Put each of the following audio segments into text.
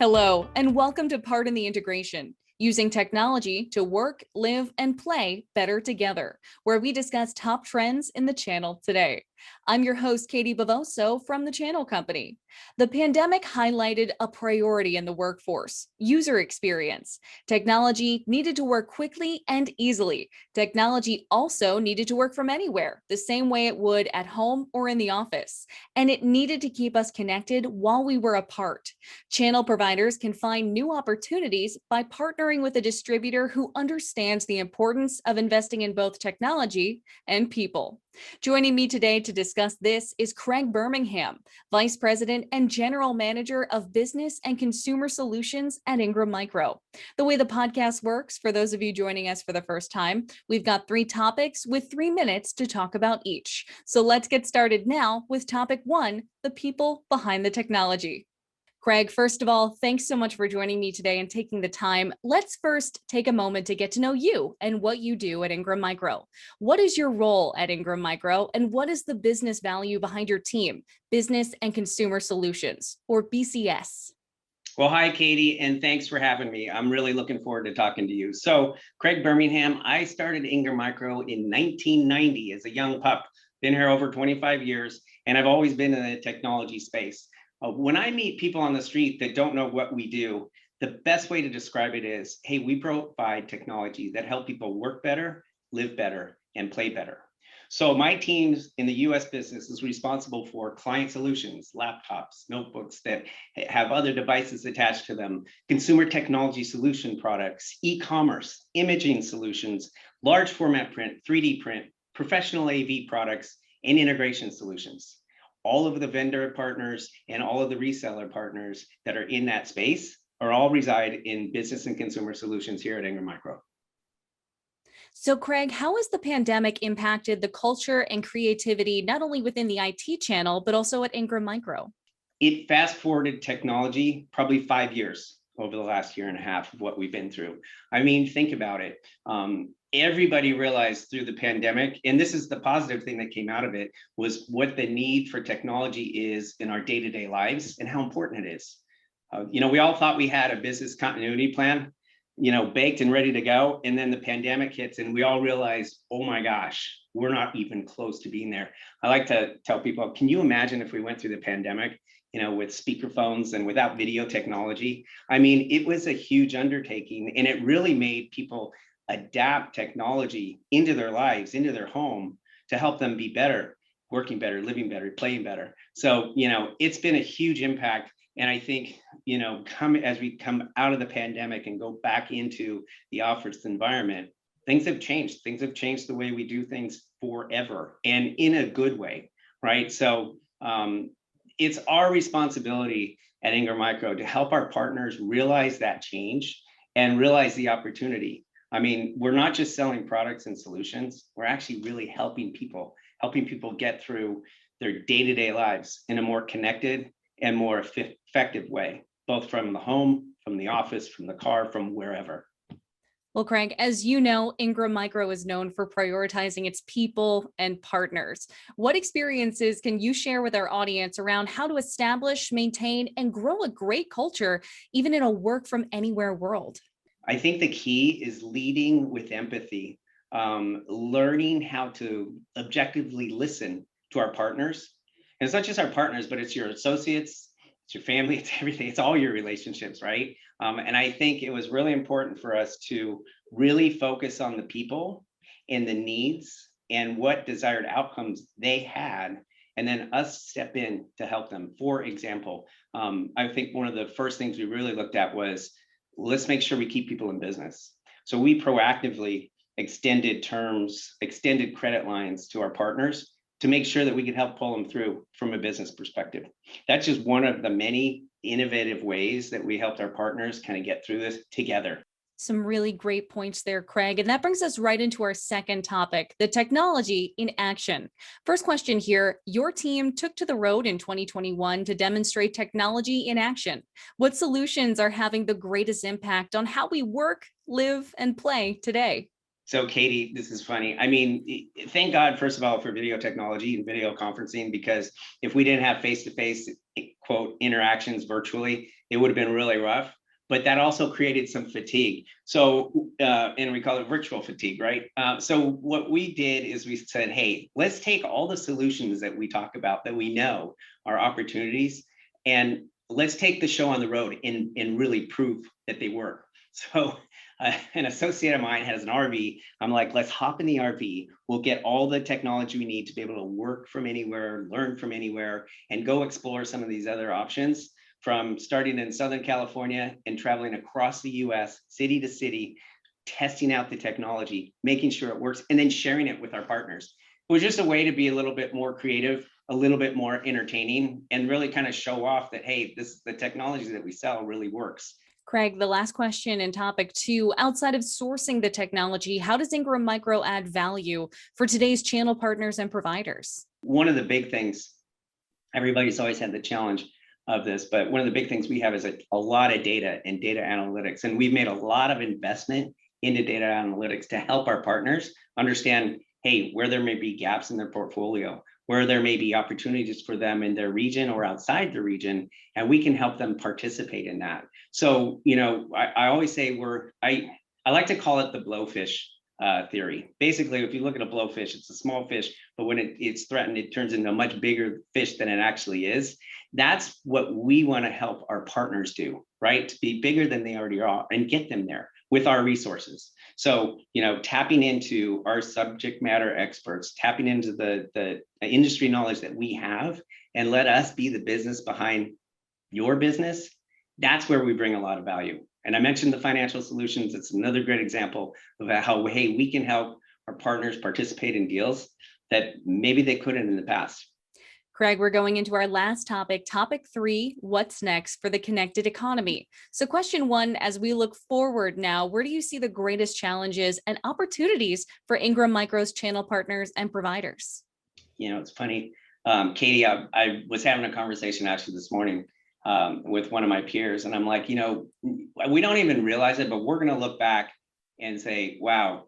Hello, and welcome to Pardon the Integration, using technology to work, live, and play better together, where we discuss top trends in the channel today. I'm your host, Katie Bavoso from the Channel Company. The pandemic highlighted a priority in the workforce: user experience. Technology needed to work quickly and easily. Technology also needed to work from anywhere, the same way it would at home or in the office. And it needed to keep us connected while we were apart. Channel providers can find new opportunities by partnering with a distributor who understands the importance of investing in both technology and people. Joining me today to discuss this is Craig Birmingham, Vice President and General Manager of Business and Consumer Solutions at Ingram Micro. The way the podcast works, for those of you joining us for the first time, we've got 3 topics with 3 minutes to talk about each. So let's get started now with topic 1, the people behind the technology. Craig, first of all, thanks so much for joining me today and taking the time. Let's first take a moment to get to know you and what you do at Ingram Micro. What is your role at Ingram Micro, and what is the business value behind your team, Business and Consumer Solutions, or BCS? Well, hi, Katie, and thanks for having me. I'm really looking forward to talking to you. So, Craig Birmingham, I started Ingram Micro in 1990 as a young pup. Been here over 25 years, and I've always been in the technology space. When I meet people on the street that don't know what we do, the best way to describe it is, hey, we provide technology that help people work better, live better, and play better. So my teams in the US business is responsible for client solutions, laptops, notebooks that have other devices attached to them, consumer technology solution products, e-commerce, imaging solutions, large format print, 3D print, professional AV products, and integration solutions. All of the vendor partners and all of the reseller partners that are in that space are all reside in business and consumer solutions here at Ingram Micro. So, Craig, how has the pandemic impacted the culture and creativity, not only within the IT channel, but also at Ingram Micro? It fast forwarded technology probably 5 years over the last year and a half of what we've been through. I mean, think about it. Everybody realized through the pandemic, and this is the positive thing that came out of it, was what the need for technology is in our day-to-day lives and how important it is. We all thought we had a business continuity plan, baked and ready to go. And then the pandemic hits and we all realize, oh my gosh, we're not even close to being there. I like to tell people, can you imagine if we went through the pandemic, with speakerphones and without video technology? I mean, it was a huge undertaking, and it really made people adapt technology into their lives, into their home, to help them be better, working better, living better, playing better. So, it's been a huge impact. And I think, as we come out of the pandemic and go back into the office environment, things have changed. Things have changed the way we do things forever, and in a good way, right? So it's our responsibility at Ingram Micro to help our partners realize that change and realize the opportunity. I mean, we're not just selling products and solutions, we're actually really helping people get through their day-to-day lives in a more connected and more effective way, both from the home, from the office, from the car, from wherever. Well, Craig, as you know, Ingram Micro is known for prioritizing its people and partners. What experiences can you share with our audience around how to establish, maintain, and grow a great culture, even in a work from anywhere world? I think the key is leading with empathy, learning how to objectively listen to our partners. And it's not just our partners, but it's your associates, it's your family, it's everything, it's all your relationships, right? And I think it was really important for us to really focus on the people and the needs and what desired outcomes they had, and then us step in to help them. For example, I think one of the first things we really looked at was, let's make sure we keep people in business. So we proactively extended terms, extended credit lines to our partners to make sure that we could help pull them through from a business perspective. That's just one of the many innovative ways that we helped our partners kind of get through this together. Some really great points there, Craig. And that brings us right into our second topic, the technology in action. First question here, your team took to the road in 2021 to demonstrate technology in action. What solutions are having the greatest impact on how we work, live, and play today? So Katie, this is funny. I mean, thank God, first of all, for video technology and video conferencing, because if we didn't have face-to-face, quote, interactions virtually, it would have been really rough. But that also created some fatigue. So, and we call it virtual fatigue, right? So what we did is we said, hey, let's take all the solutions that we talk about that we know are opportunities, and let's take the show on the road and really prove that they work. So an associate of mine has an RV. I'm like, let's hop in the RV. We'll get all the technology we need to be able to work from anywhere, learn from anywhere, and go explore some of these other options, from starting in Southern California and traveling across the US, city to city, testing out the technology, making sure it works, and then sharing it with our partners. It was just a way to be a little bit more creative, a little bit more entertaining, and really kind of show off that, hey, the technology that we sell really works. Craig, the last question in topic 2, outside of sourcing the technology, how does Ingram Micro add value for today's channel partners and providers? One of the big things, everybody's always had the challenge of this, but one of the big things we have is a lot of data and data analytics. And we've made a lot of investment into data analytics to help our partners understand, hey, where there may be gaps in their portfolio, where there may be opportunities for them in their region or outside the region, and we can help them participate in that. So, I always say I like to call it the blowfish theory. Basically, if you look at a blowfish, it's a small fish, but when it's threatened, it turns into a much bigger fish than it actually is. That's what we want to help our partners do, right? To be bigger than they already are and get them there with our resources. So, tapping into our subject matter experts, tapping into the industry knowledge that we have, and let us be the business behind your business. That's where we bring a lot of value. And I mentioned the financial solutions. It's another great example of how, hey, we can help our partners participate in deals that maybe they couldn't in the past. Craig, we're going into our last topic, topic 3, what's next for the connected economy? So question 1, as we look forward now, where do you see the greatest challenges and opportunities for Ingram Micro's channel partners and providers? It's funny, Katie, I was having a conversation actually this morning with one of my peers, and I'm like, we don't even realize it, but we're going to look back and say, wow,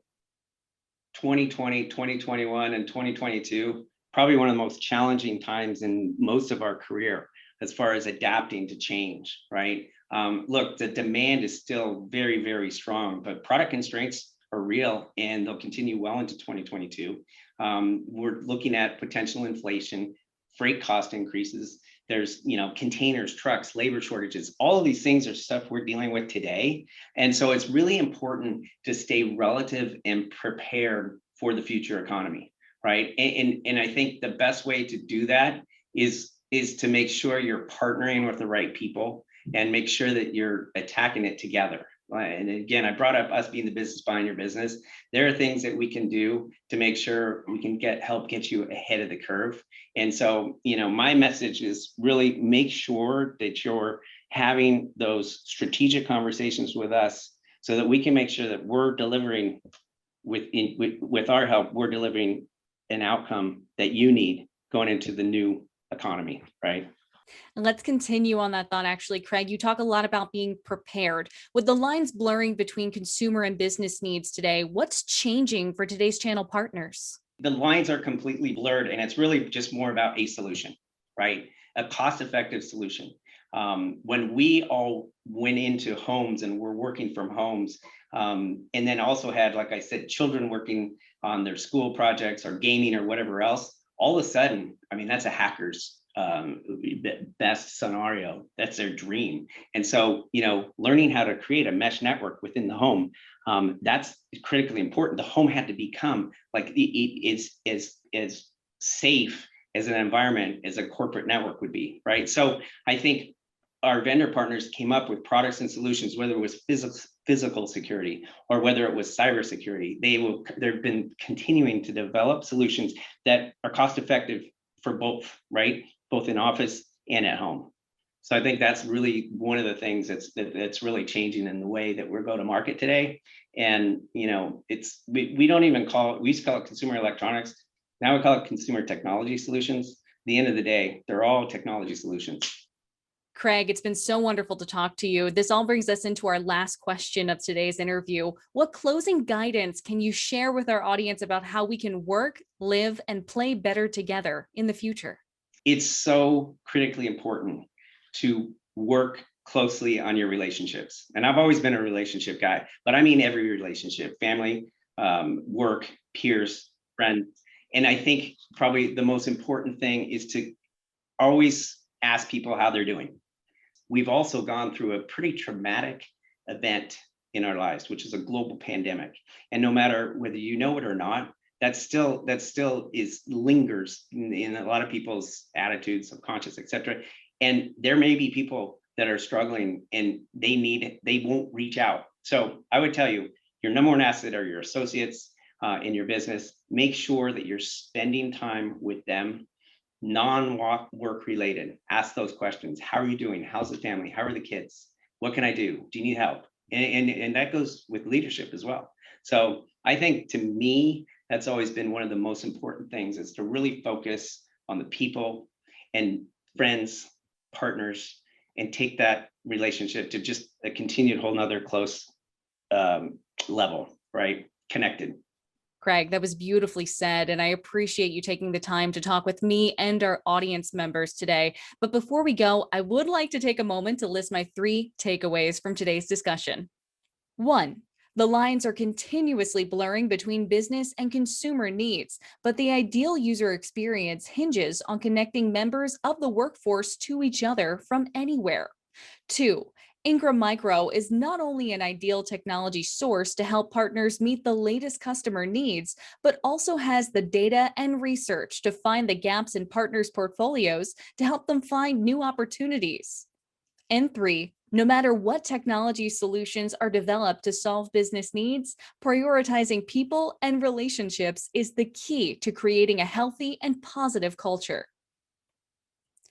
2020, 2021, and 2022, probably one of the most challenging times in most of our career as far as adapting to change, right? Look, the demand is still very, very strong, but product constraints are real and they'll continue well into 2022. We're looking at potential inflation, freight cost increases. There's, containers, trucks, labor shortages. All of these things are stuff we're dealing with today. And so it's really important to stay relative and prepared for the future economy, right? And I think the best way to do that is to make sure you're partnering with the right people and make sure that you're attacking it together. And again, I brought up us being the business behind your business. There are things that we can do to make sure we can help get you ahead of the curve. And so, my message is really make sure that you're having those strategic conversations with us so that we can make sure that we're delivering with our help, we're delivering an outcome that you need going into the new economy, right? And let's continue on that thought, actually, Craig. You talk a lot about being prepared. With the lines blurring between consumer and business needs today, what's changing for today's channel partners? The lines are completely blurred, and it's really just more about a solution, right? A cost-effective solution. When we all went into homes and were working from homes, and then also had, like I said, children working on their school projects or gaming or whatever else, all of a sudden, that's a hacker's best scenario. That's their dream. And so, learning how to create a mesh network within the home, that's critically important. The home had to become like it's as safe as an environment as a corporate network would be, right? So I think our vendor partners came up with products and solutions, whether it was physical security or whether it was cybersecurity. They've been continuing to develop solutions that are cost effective for both, right? Both in office and at home. So I think that's really one of the things that's really changing in the way that we're go to market today. And we don't even call it, we used to call it consumer electronics. Now we call it consumer technology solutions. At the end of the day, they're all technology solutions. Craig, it's been so wonderful to talk to you. This all brings us into our last question of today's interview. What closing guidance can you share with our audience about how we can work, live, and play better together in the future? It's so critically important to work closely on your relationships. And I've always been a relationship guy, but I mean every relationship, family, work, peers, friends. And I think probably the most important thing is to always ask people how they're doing. We've also gone through a pretty traumatic event in our lives, which is a global pandemic. And no matter whether you know it or not, that still is lingers in a lot of people's attitudes, subconscious, etc. And there may be people that are struggling and they won't reach out. So I would tell you, your number one asset are your associates in your business. Make sure that you're spending time with them, non-work related. Ask those questions. How are you doing? How's the family? How are the kids? What can I do? Do you need help? And that goes with leadership as well. So I think, to me, that's always been one of the most important things, is to really focus on the people and friends, partners, and take that relationship to just a continued whole nother close level, right? Connected. Craig, that was beautifully said, and I appreciate you taking the time to talk with me and our audience members today. But before we go, I would like to take a moment to list my 3 takeaways from today's discussion. 1, the lines are continuously blurring between business and consumer needs, but the ideal user experience hinges on connecting members of the workforce to each other from anywhere. 2, Ingram Micro is not only an ideal technology source to help partners meet the latest customer needs, but also has the data and research to find the gaps in partners' portfolios to help them find new opportunities. And 3, no matter what technology solutions are developed to solve business needs, prioritizing people and relationships is the key to creating a healthy and positive culture.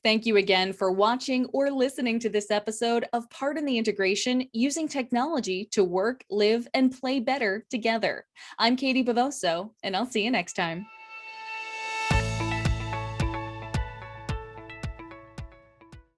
Thank you again for watching or listening to this episode of Pardon the Integration, using technology to work, live, and play better together. I'm Katie Bavoso, and I'll see you next time.